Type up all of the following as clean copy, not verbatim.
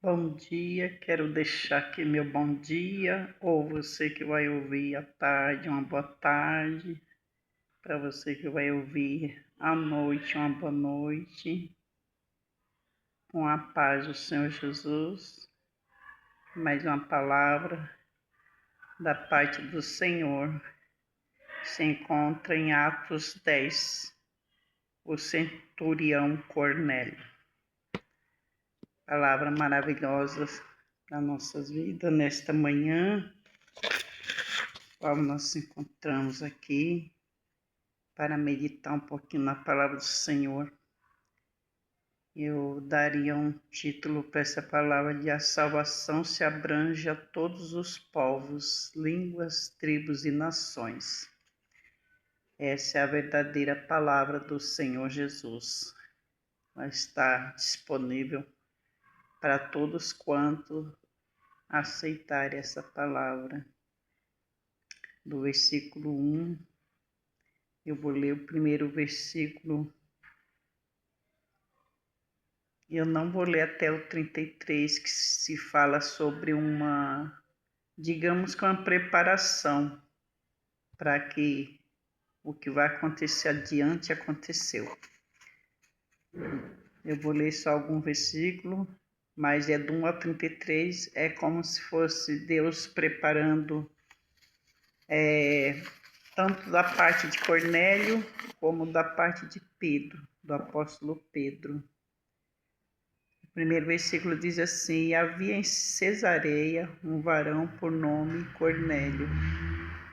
Bom dia, quero deixar aqui meu bom dia, ou você que vai ouvir à tarde, uma boa tarde, para você que vai ouvir à noite, uma boa noite, com a paz do Senhor Jesus, mais uma palavra da parte do Senhor, se encontra em Atos 10, o centurião Cornélio. Palavra maravilhosa para nossas vidas nesta manhã, qual nós nos encontramos aqui para meditar um pouquinho na palavra do Senhor. Eu daria um título para essa palavra de A Salvação se abrange a todos os povos, línguas, tribos e nações. Essa é a verdadeira palavra do Senhor Jesus. Ela está disponível para todos quanto aceitarem essa palavra. Do versículo 1, eu vou ler o primeiro versículo. Eu não vou ler até o 33, que se fala sobre digamos que uma preparação para que o que vai acontecer adiante aconteceu. Eu vou ler só algum versículo, mas é do 1 ao 33, é como se fosse Deus preparando tanto da parte de Cornélio como da parte de Pedro, do apóstolo Pedro. O primeiro versículo diz assim: E havia em Cesareia um varão por nome Cornélio,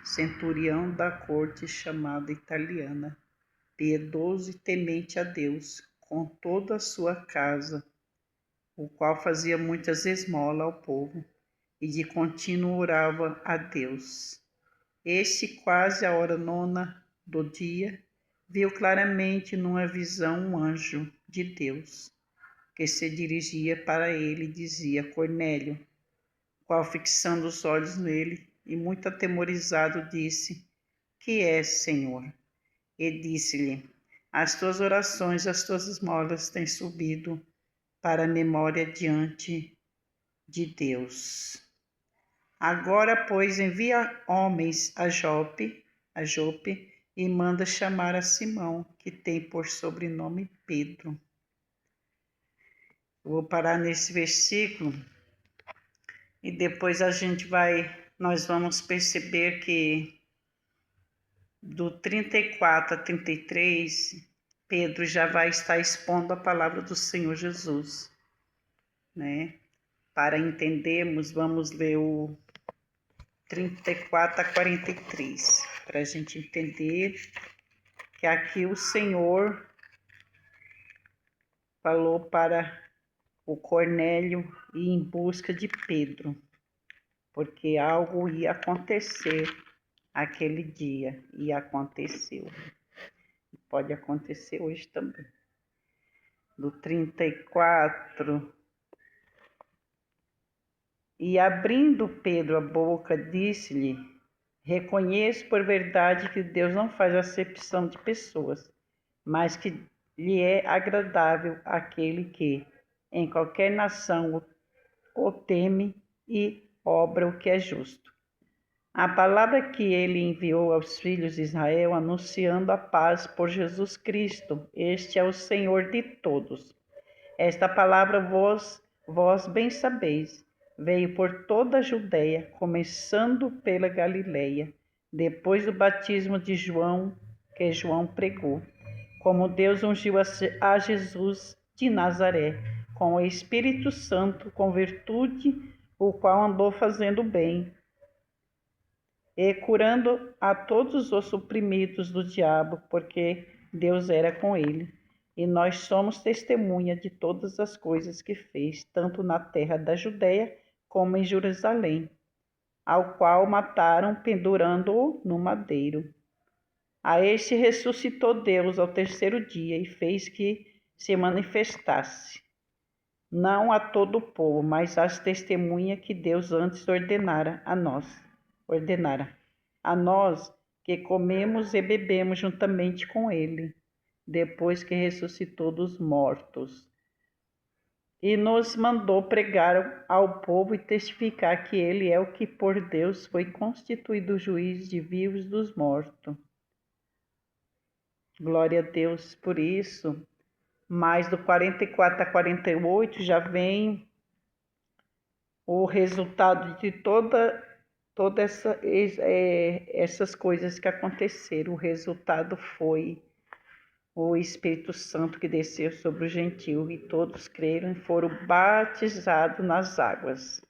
centurião da corte chamada italiana, piedoso e temente a Deus, com toda a sua casa, o qual fazia muitas esmolas ao povo, e de contínuo orava a Deus. Este, quase a hora 9 do dia, viu claramente numa visão um anjo de Deus, que se dirigia para ele e dizia: Cornélio, qual, fixando os olhos nele e muito atemorizado, disse: Que é, Senhor? E disse-lhe: As tuas orações, as tuas esmolas têm subido para a memória diante de Deus. Agora, pois, envia homens a Jope, e manda chamar a Simão, que tem por sobrenome Pedro. Eu vou parar nesse versículo e depois nós vamos perceber que do 34 a 33, Pedro já vai estar expondo a palavra do Senhor Jesus, né? Para entendermos, vamos ler o 34 a 43, para a gente entender que aqui o Senhor falou para o Cornélio ir em busca de Pedro, porque algo ia acontecer aquele dia, e aconteceu. Pode acontecer hoje também. Do 34. E abrindo Pedro a boca, disse-lhe: Reconheço por verdade que Deus não faz acepção de pessoas, mas que lhe é agradável aquele que, em qualquer nação, o teme e obra o que é justo. A palavra que ele enviou aos filhos de Israel, anunciando a paz por Jesus Cristo, este é o Senhor de todos. Esta palavra vós bem sabeis, veio por toda a Judeia, começando pela Galileia, depois do batismo de João, que João pregou, como Deus ungiu a Jesus de Nazaré, com o Espírito Santo, com virtude, o qual andou fazendo bem, e curando a todos os oprimidos do diabo, porque Deus era com ele. E nós somos testemunha de todas as coisas que fez, tanto na terra da Judeia como em Jerusalém, ao qual mataram, pendurando-o no madeiro. A este ressuscitou Deus ao terceiro dia e fez que se manifestasse, não a todo o povo, mas às testemunhas que Deus antes ordenara a nós que comemos e bebemos juntamente com ele, depois que ressuscitou dos mortos. e nos mandou pregar ao povo e testificar que ele é o que por Deus foi constituído juiz de vivos e dos mortos. Glória a Deus por isso. Mas do 44 a 48 já vem o resultado de todas essas coisas que aconteceram. O resultado foi o Espírito Santo que desceu sobre o gentio e todos creram e foram batizados nas águas.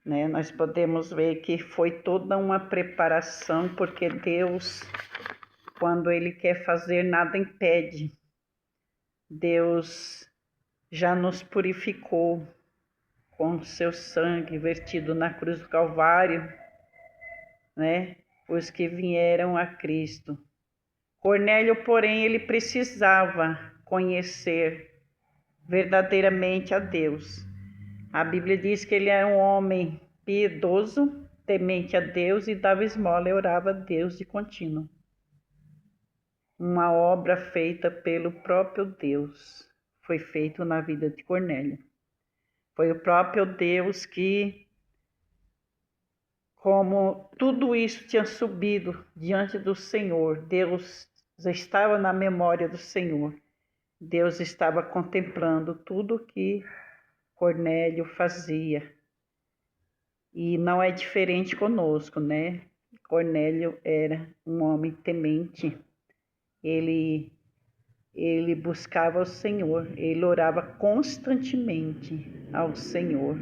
Né? Nós podemos ver que foi toda uma preparação, porque Deus, quando Ele quer fazer, nada impede. Deus já nos purificou com seu sangue vertido na cruz do Calvário, né? Os que vieram a Cristo. Cornélio, porém, ele precisava conhecer verdadeiramente a Deus. A Bíblia diz que ele era um homem piedoso, temente a Deus e dava esmola e orava a Deus de contínuo. Uma obra feita pelo próprio Deus foi feita na vida de Cornélio. Foi o próprio Deus que, como tudo isso tinha subido diante do Senhor, Deus já estava na memória do Senhor. Deus estava contemplando tudo que Cornélio fazia. E não é diferente conosco, né? Cornélio era um homem temente. Ele buscava o Senhor, ele orava constantemente ao Senhor.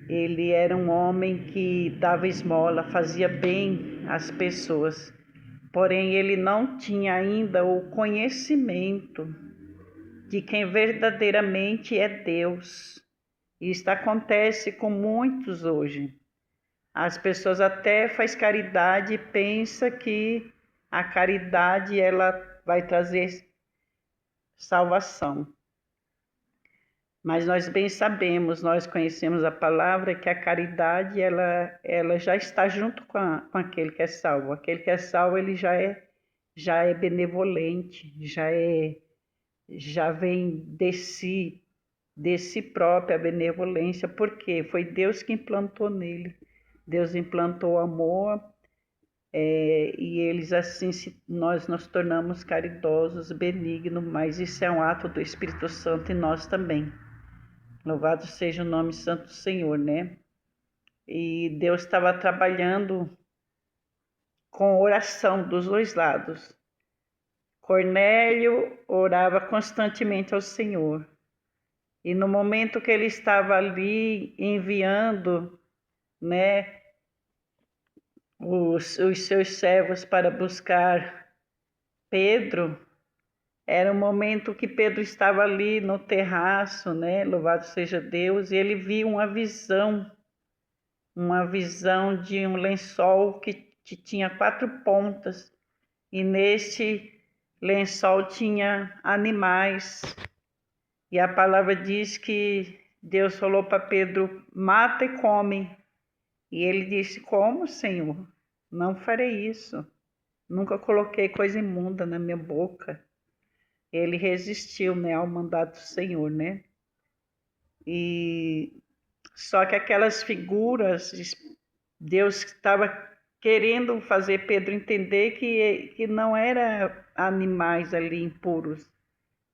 Ele era um homem que dava esmola, fazia bem às pessoas, porém ele não tinha ainda o conhecimento de quem verdadeiramente é Deus. Isso acontece com muitos hoje. As pessoas até fazem caridade e pensam que a caridade ela vai trazer salvação. Mas nós bem sabemos, nós conhecemos a palavra, que a caridade ela já está junto com aquele que é salvo. Aquele que é salvo, ele já é benevolente, já vem de si própria a benevolência, porque foi Deus que implantou nele. Deus implantou o amor, e eles assim, nós nos tornamos caridosos, benignos, mas isso é um ato do Espírito Santo em nós também. Louvado seja o nome santo do Senhor, né? E Deus estava trabalhando com oração dos dois lados. Cornélio orava constantemente ao Senhor. E no momento que ele estava ali enviando, né, os seus servos para buscar Pedro, era o momento que Pedro estava ali no terraço, né? Louvado seja Deus, e ele viu uma visão de um lençol que tinha 4 pontas, e neste lençol tinha animais. E a palavra diz que Deus falou para Pedro: mata e come. E ele disse: como, Senhor? Não farei isso. Nunca coloquei coisa imunda na minha boca. Ele resistiu, né, ao mandato do Senhor, né? E só que aquelas figuras, Deus estava querendo fazer Pedro entender que não eram animais ali impuros,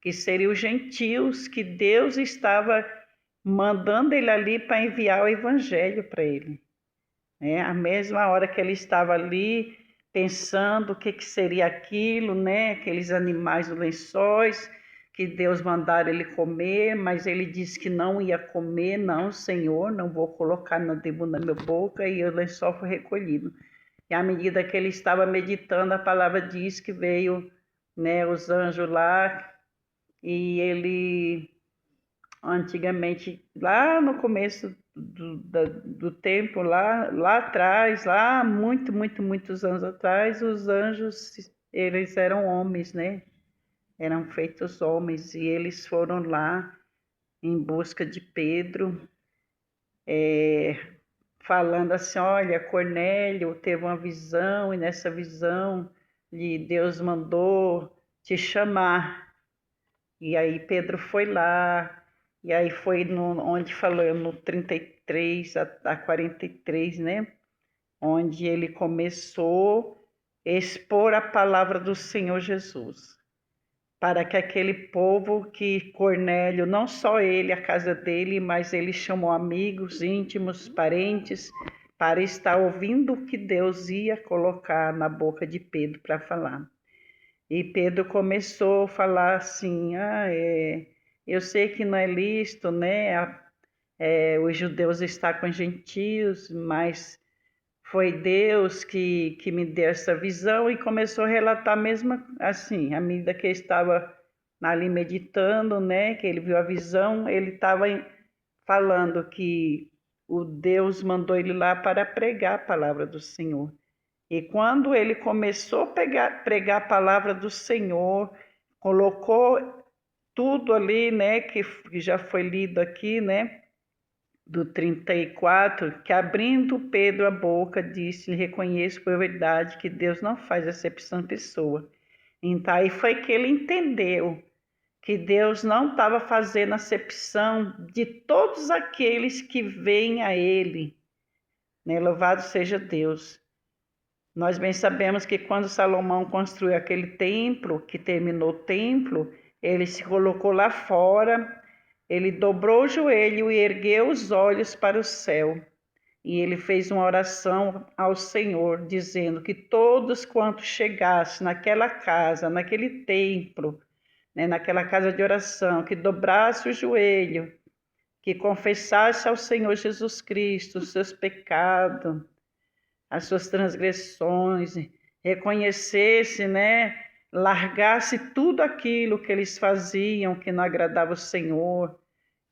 que seriam os gentios, que Deus estava mandando ele ali para enviar o evangelho para ele. A mesma hora que ele estava ali pensando o que seria aquilo, né? Aqueles animais dos lençóis que Deus mandara ele comer, mas ele disse que não ia comer. Não, Senhor, não vou colocar nada na minha boca, e o lençol foi recolhido. E à medida que ele estava meditando, a palavra diz que veio, né, os anjos lá, e ele, antigamente, lá no começo do tempo, lá atrás, lá muitos anos atrás, os anjos, eles eram homens, né? Eram feitos homens, e eles foram lá em busca de Pedro, falando assim: olha, Cornélio teve uma visão, e nessa visão Deus mandou te chamar. E aí Pedro foi lá, E aí foi onde falou no 33 a 43, né? Onde ele começou a expor a palavra do Senhor Jesus, para que aquele povo que Cornélio, não só ele, a casa dele, mas ele chamou amigos, íntimos, parentes, para estar ouvindo o que Deus ia colocar na boca de Pedro para falar. E Pedro começou a falar assim, eu sei que não é lícito, né, os judeus estar com os gentios, mas foi Deus que me deu essa visão, e começou a relatar mesmo assim, à medida que ele estava ali meditando, né, que ele viu a visão, ele estava falando que o Deus mandou ele lá para pregar a palavra do Senhor. E quando ele começou a pregar a palavra do Senhor, colocou tudo ali, né, que já foi lido aqui, né, do 34, que abrindo Pedro a boca, disse: reconheço por verdade que Deus não faz acepção de pessoa. Então aí foi que ele entendeu que Deus não estava fazendo acepção de todos aqueles que vêm a ele, né? Louvado seja Deus. Nós bem sabemos que quando Salomão construiu aquele templo, que terminou o templo, ele se colocou lá fora, ele dobrou o joelho e ergueu os olhos para o céu. E ele fez uma oração ao Senhor, dizendo que todos quantos chegassem naquela casa, naquele templo, né, naquela casa de oração, que dobrasse o joelho, que confessasse ao Senhor Jesus Cristo os seus pecados, as suas transgressões, reconhecesse, né, largasse tudo aquilo que eles faziam que não agradava o Senhor,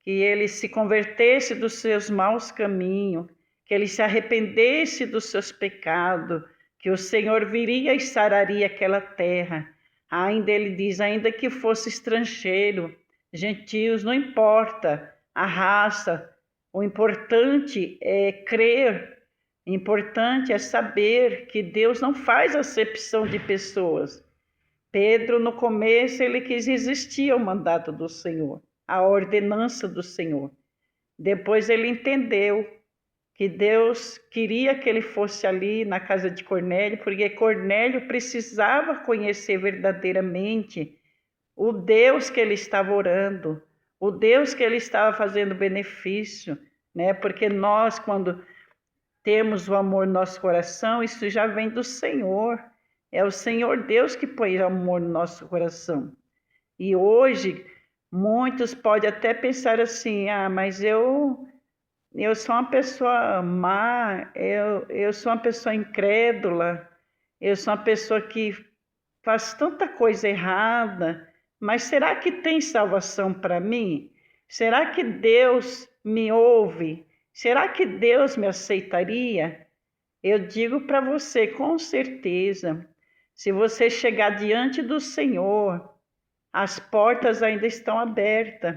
que ele se convertesse dos seus maus caminhos, que ele se arrependesse dos seus pecados, que o Senhor viria e sararia aquela terra. Ainda ele diz, ainda que fosse estrangeiro, gentios, não importa a raça, o importante é crer, o importante é saber que Deus não faz acepção de pessoas. Pedro, no começo, ele quis resistir ao mandato do Senhor, à ordenança do Senhor. Depois ele entendeu que Deus queria que ele fosse ali na casa de Cornélio, porque Cornélio precisava conhecer verdadeiramente o Deus que ele estava orando, o Deus que ele estava fazendo benefício, né? Porque nós, quando temos o amor no nosso coração, isso já vem do Senhor. É o Senhor Deus que põe amor no nosso coração. E hoje, muitos podem até pensar assim, mas eu sou uma pessoa má, eu sou uma pessoa incrédula, eu sou uma pessoa que faz tanta coisa errada, mas será que tem salvação para mim? Será que Deus me ouve? Será que Deus me aceitaria? Eu digo para você, com certeza, se você chegar diante do Senhor, as portas ainda estão abertas.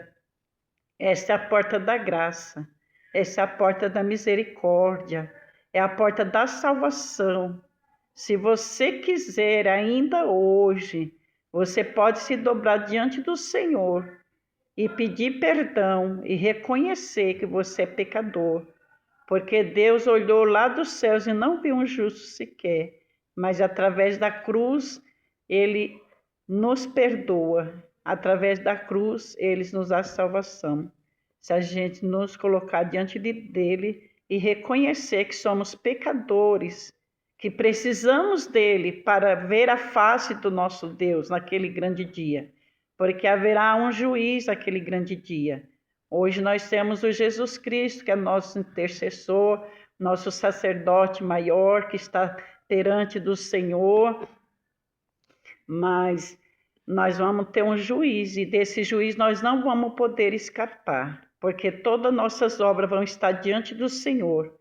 Essa é a porta da graça, essa é a porta da misericórdia, é a porta da salvação. Se você quiser ainda hoje, você pode se dobrar diante do Senhor e pedir perdão e reconhecer que você é pecador, porque Deus olhou lá dos céus e não viu um justo sequer, mas através da cruz ele nos perdoa, através da cruz ele nos dá salvação. Se a gente nos colocar diante dele e reconhecer que somos pecadores, que precisamos dele para ver a face do nosso Deus naquele grande dia, porque haverá um juiz naquele grande dia. Hoje nós temos o Jesus Cristo, que é nosso intercessor, nosso sacerdote maior, que está perante do Senhor, mas nós vamos ter um juiz, e desse juiz nós não vamos poder escapar, porque todas nossas obras vão estar diante do Senhor.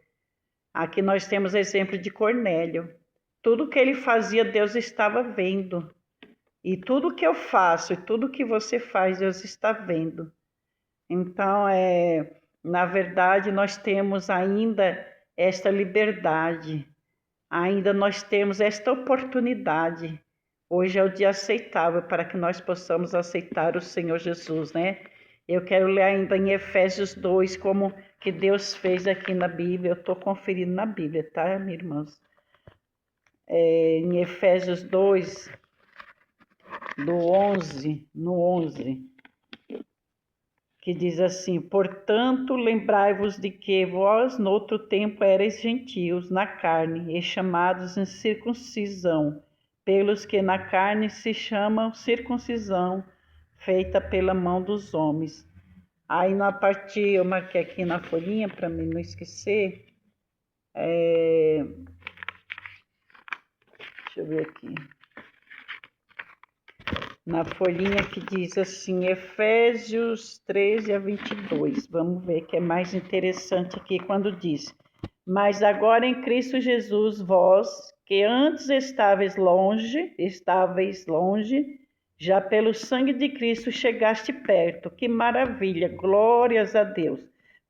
Aqui nós temos exemplo de Cornélio. Tudo que ele fazia, Deus estava vendo. E tudo que eu faço e tudo que você faz, Deus está vendo. Então, na verdade, nós temos ainda esta liberdade, ainda nós temos esta oportunidade. Hoje é o dia aceitável para que nós possamos aceitar o Senhor Jesus, né? Eu quero ler ainda em Efésios 2, como que Deus fez aqui na Bíblia. Eu estou conferindo na Bíblia, tá, minha irmã? Em Efésios 2, no 11, que diz assim: portanto, lembrai-vos de que vós, no outro tempo, erais gentios na carne, e chamados em circuncisão, pelos que na carne se chamam circuncisão, feita pela mão dos homens. Aí, na parte, eu marquei aqui na folhinha, para mim não esquecer, deixa eu ver aqui. Na folhinha que diz assim, Efésios 13 a 22. Vamos ver que é mais interessante aqui quando diz: mas agora em Cristo Jesus, vós, que antes estáveis longe, já pelo sangue de Cristo chegaste perto. Que maravilha, glórias a Deus.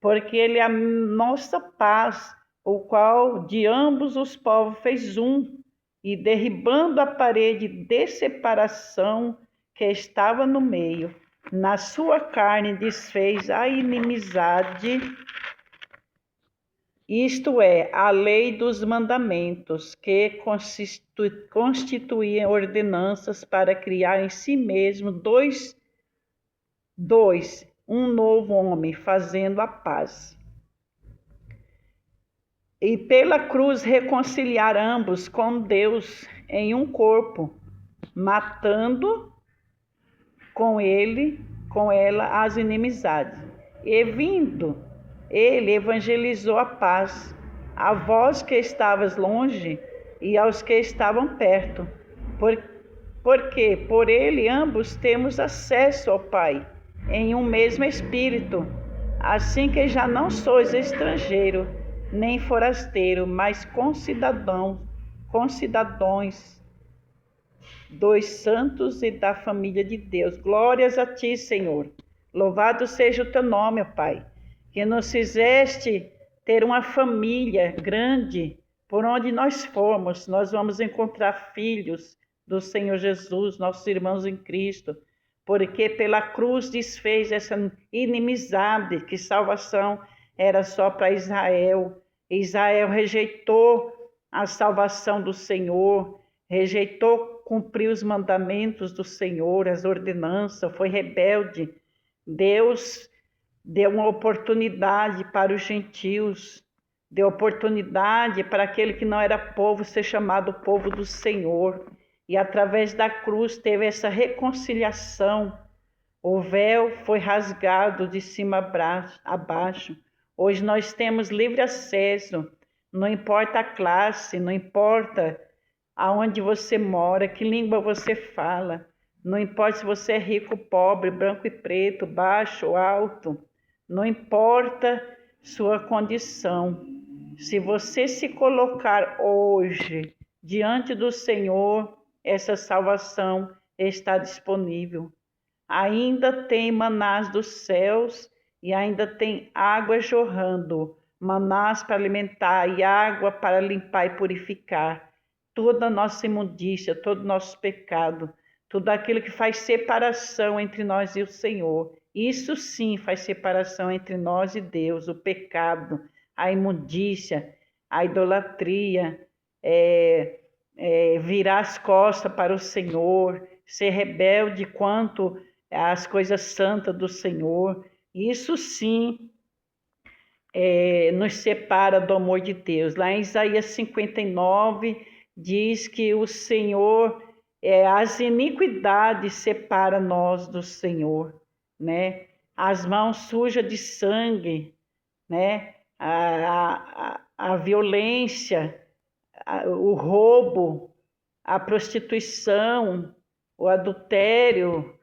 Porque Ele é a nossa paz, o qual de ambos os povos fez um, e derribando a parede de separação que estava no meio, na sua carne desfez a inimizade, isto é, a lei dos mandamentos, que constituíam ordenanças para criar em si mesmo um novo homem, fazendo a paz. E pela cruz reconciliar ambos com Deus em um corpo, matando com ela as inimizades. E vindo, ele evangelizou a paz a vós que estavas longe e aos que estavam perto, porque por ele ambos temos acesso ao Pai em um mesmo Espírito. Assim que já não sois estrangeiro nem forasteiro, mas concidadãos dos santos e da família de Deus. Glórias a ti, Senhor. Louvado seja o teu nome, Pai, que nos fizeste ter uma família grande. Por onde nós formos, nós vamos encontrar filhos do Senhor Jesus, nossos irmãos em Cristo, porque pela cruz desfez essa inimizade, que salvação era só para Israel. Israel rejeitou a salvação do Senhor, rejeitou cumprir os mandamentos do Senhor, as ordenanças, foi rebelde. Deus deu uma oportunidade para os gentios, deu oportunidade para aquele que não era povo ser chamado povo do Senhor. E através da cruz teve essa reconciliação. O véu foi rasgado de cima a baixo. Hoje nós temos livre acesso, não importa a classe, não importa aonde você mora, que língua você fala, não importa se você é rico, pobre, branco e preto, baixo ou alto, não importa sua condição. Se você se colocar hoje diante do Senhor, essa salvação está disponível. Ainda tem manás dos céus e ainda tem água jorrando, manás para alimentar e água para limpar e purificar toda a nossa imundícia, todo o nosso pecado, tudo aquilo que faz separação entre nós e o Senhor. Isso sim faz separação entre nós e Deus, o pecado, a imundícia, a idolatria, virar as costas para o Senhor, ser rebelde quanto às coisas santas do Senhor. Isso sim nos separa do amor de Deus. Lá em Isaías 59, diz que o Senhor, as iniquidades separam nós do Senhor, né? As mãos sujas de sangue, né? A violência, o roubo, a prostituição, o adultério,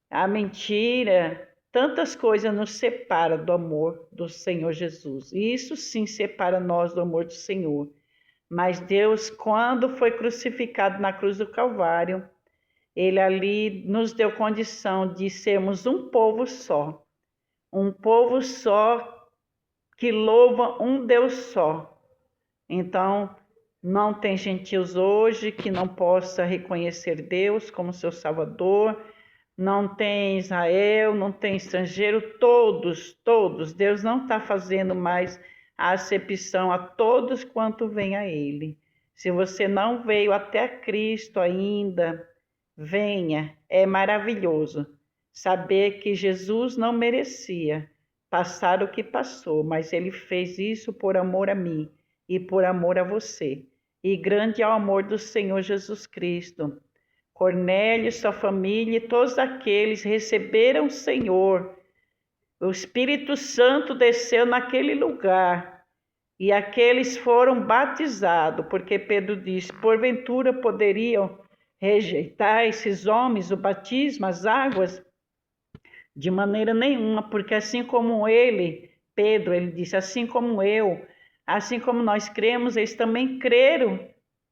a mentira, tantas coisas nos separam do amor do Senhor Jesus. E isso sim separa nós do amor do Senhor. Mas Deus, quando foi crucificado na cruz do Calvário, Ele ali nos deu condição de sermos um povo só que louva um Deus só. Então, não tem gentios hoje que não possa reconhecer Deus como seu Salvador, não tem Israel, não tem estrangeiro, todos. Deus não está fazendo mais a acepção a todos quanto vem a Ele. Se você não veio até Cristo ainda, venha, é maravilhoso saber que Jesus não merecia passar o que passou, mas Ele fez isso por amor a mim e por amor a você. E grande é o amor do Senhor Jesus Cristo. Cornélio, sua família e todos aqueles receberam o Senhor. O Espírito Santo desceu naquele lugar e aqueles foram batizados, porque Pedro disse: porventura poderiam rejeitar esses homens o batismo, as águas? De maneira nenhuma, porque assim como ele, Pedro, ele disse, assim como eu, assim como nós cremos, eles também creram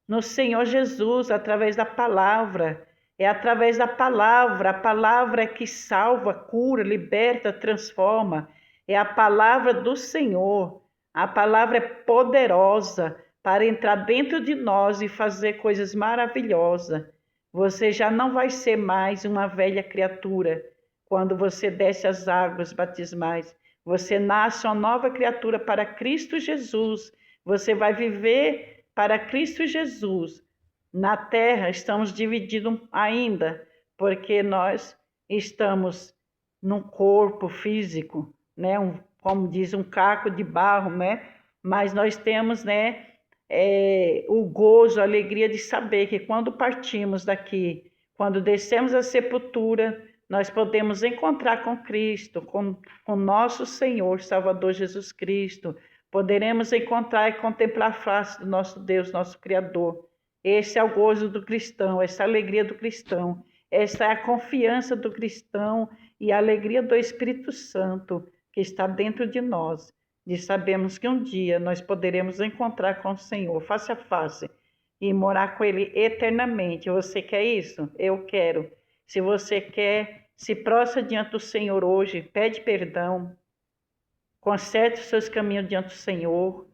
no Senhor Jesus através da palavra. É através da palavra, a palavra que salva, cura, liberta, transforma. É a palavra do Senhor. A palavra é poderosa para entrar dentro de nós e fazer coisas maravilhosas. Você já não vai ser mais uma velha criatura quando você desce as águas batismais. Você nasce uma nova criatura para Cristo Jesus. Você vai viver para Cristo Jesus. Na terra estamos divididos ainda, porque nós estamos num corpo físico, né? Como diz, um caco de barro, né? Mas nós temos, né, o gozo, a alegria de saber que quando partimos daqui, quando descemos a sepultura, nós podemos encontrar com Cristo, com nosso Senhor, Salvador Jesus Cristo. Poderemos encontrar e contemplar a face do nosso Deus, nosso Criador. Esse é o gozo do cristão, essa é a alegria do cristão, essa é a confiança do cristão e a alegria do Espírito Santo que está dentro de nós. E sabemos que um dia nós poderemos encontrar com o Senhor face a face e morar com Ele eternamente. Você quer isso? Eu quero. Se você quer, se prostra diante do Senhor hoje, pede perdão, conserte os seus caminhos diante do Senhor,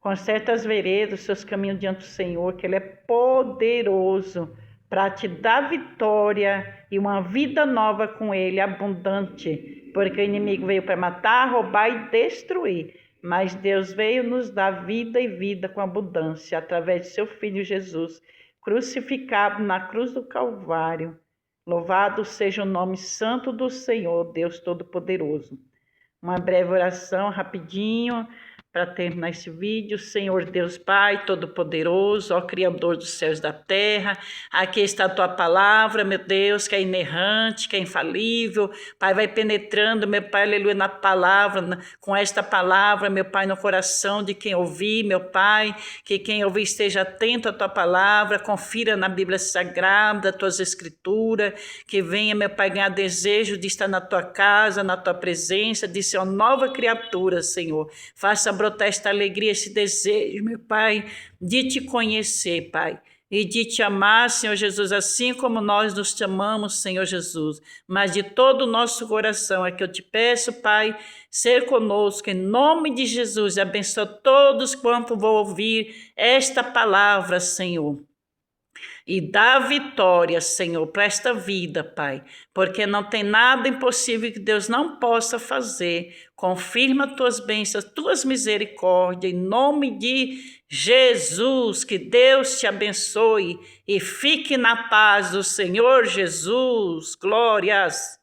conserte as veredas, os seus caminhos diante do Senhor, que Ele é poderoso para te dar vitória e uma vida nova com Ele, abundante, porque o inimigo veio para matar, roubar e destruir, mas Deus veio nos dar vida e vida com abundância, através de seu Filho Jesus, crucificado na cruz do Calvário. Louvado seja o nome santo do Senhor, Deus Todo-Poderoso. Uma breve oração, rapidinho, para terminar esse vídeo. Senhor Deus Pai Todo-Poderoso, ó Criador dos céus e da terra, aqui está a Tua palavra, meu Deus, que é inerrante, que é infalível. Pai, vai penetrando, meu Pai, aleluia, na palavra, com esta palavra, meu Pai, no coração de quem ouvir, meu Pai, que quem ouvir esteja atento à Tua palavra, confira na Bíblia Sagrada, Tuas Escrituras, que venha, meu Pai, ganhar desejo de estar na Tua casa, na Tua presença, de ser uma nova criatura, Senhor. Faça brotar esta alegria, esse desejo, meu Pai, de Te conhecer, Pai, e de Te amar, Senhor Jesus, assim como nós nos te amamos, Senhor Jesus, mas de todo o nosso coração é que eu Te peço, Pai, ser conosco, em nome de Jesus, e abençoa todos quanto vão ouvir esta palavra, Senhor. E dá vitória, Senhor, para esta vida, Pai, porque não tem nada impossível que Deus não possa fazer. Confirma tuas bênçãos, tuas misericórdias, em nome de Jesus, que Deus te abençoe e fique na paz do Senhor Jesus. Glórias.